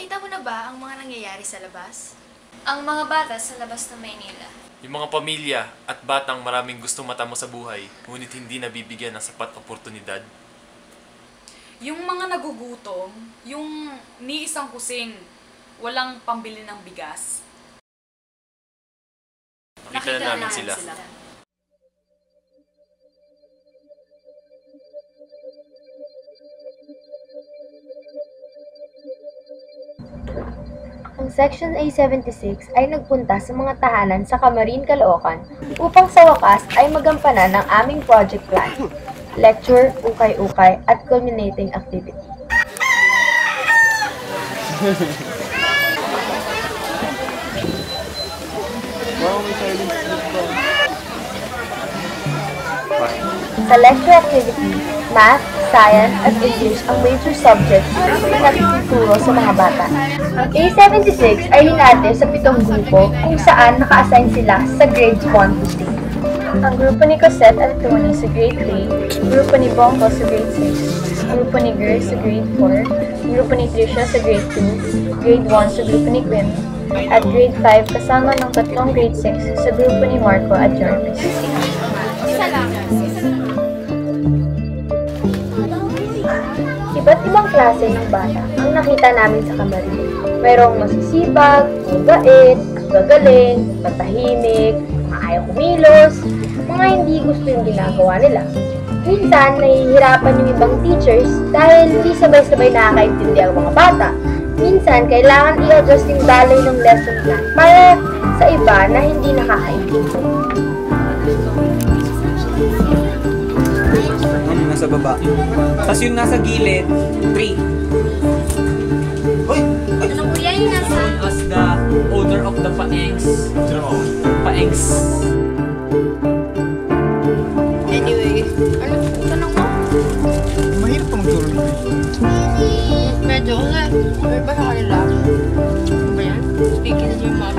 Nakita mo na ba ang mga nangyayari sa labas? Ang mga bata sa labas ng Maynila. Yung mga pamilya at batang maraming gustong matamo sa buhay, ngunit hindi nabibigyan ng sapat oportunidad. Yung mga nagugutom, yung ni isang kusing, walang pambili ng bigas. Nakita na namin sila. Ang Section A76 ay nagpunta sa mga tahanan sa Camarin, Caloocan upang sa wakas ay magampanan ng aming project plan, lecture, ukay-ukay at culminating activity. Sa lecture activity, math, science, at English ang major subjects na natuturo sa mga bata. Ang A76 ay hinati sa 7 grupo kung saan naka-assign sila sa grades 1 to 3. Ang grupo ni Cosette at Tony sa grade 3, grupo ni Bongko sa grade 6, grupo ni Ger sa grade 4, grupo ni Tricia sa grade 2, grade 1 sa grupo ni Quinn, at grade 5 kasama ng 3 grade 6 sa grupo ni Marco at Jarvis. Iba't ibang klase ng bata ang nakita namin sa Camarin. Mayroong masisipag, mabait, gagaling, matahimik, mga ayaw kumilos, mga hindi gusto yung ginagawa nila. Minsan, nahihirapan yung ibang teachers dahil hindi sabay-sabay nakakaintindi ang mga bata. Minsan, kailangan i-adjust yung dalay ng lesson plan para sa iba na hindi nakakaintindi. Nasa baba. Tapos yung nasa gilid, 3. Uy! Ano po yan yung nasa? As the owner of the paengs. Paengs. Anyway, ano tanong mo? Mahirap pang magturo nito. Medyo kasi, may ba sa kanila? Ano ba yan? Speaking of your mom.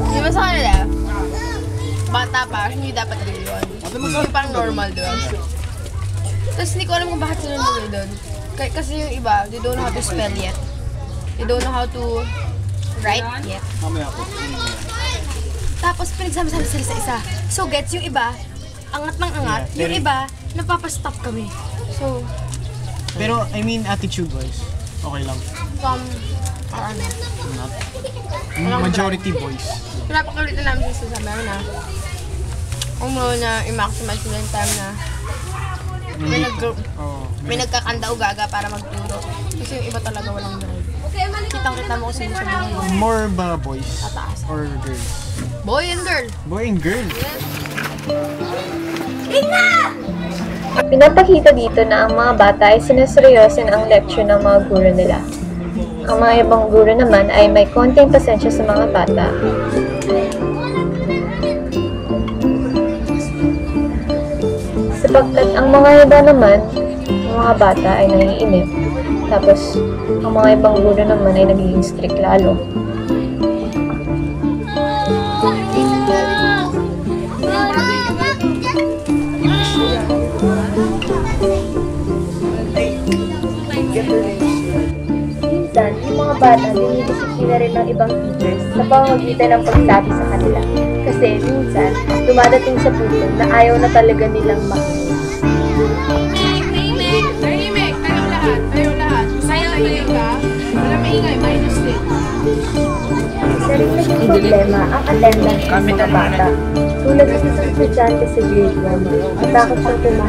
Di ba sa kanila? Bata pa, hindi dapat din yun. Yung parang normal, di ba? Tapos hindi ko alam kung bakit sila nagawin doon. Kasi yung iba, they don't know how to spell yet. They don't know how to write yet. Tapos pinagsama-sama sila sa isa. So gets, yung iba, angat ng angat. Yung iba, napapastop kami. So, pero, I mean, attitude-wise, okay lang. some, ano, Majority boys. pinapakalitan namin sa sabi na kung mo na i-maximize nila yung time na may nagkakanda o gaga para magturo. Kasi yung iba talaga walang drive. Kitang-kita mo kung sino sa mga More ba boys? tataas. Or girls? Boy and girl! Boy and girl? Pinapakita dito na ang mga bata ay sineseryosin ang lecture ng mga guro nila. Ang mga ibang guro naman ay may konting pasensya sa mga bata. Sapagkat ang mga iba naman, ang mga bata ay naiinip. Tapos, ang mga ibang guro naman ay nagiging strict lalo. Minsan, yung mga bata dinidisiplina rin ng ibang teachers sa pamamagitan ng pagsabi sa kanila. Kasi minsan, dumadating sa punto na ayaw na talaga nilang makinig. Tahimik! Tayo lahat! Tayo lahat! Tahimik ka! Wala maingay, minus din. Isa rin naging problema ang attendance ng mga bata. Tulad ng isang estudyante sa grade 1, natakot siyang pumasok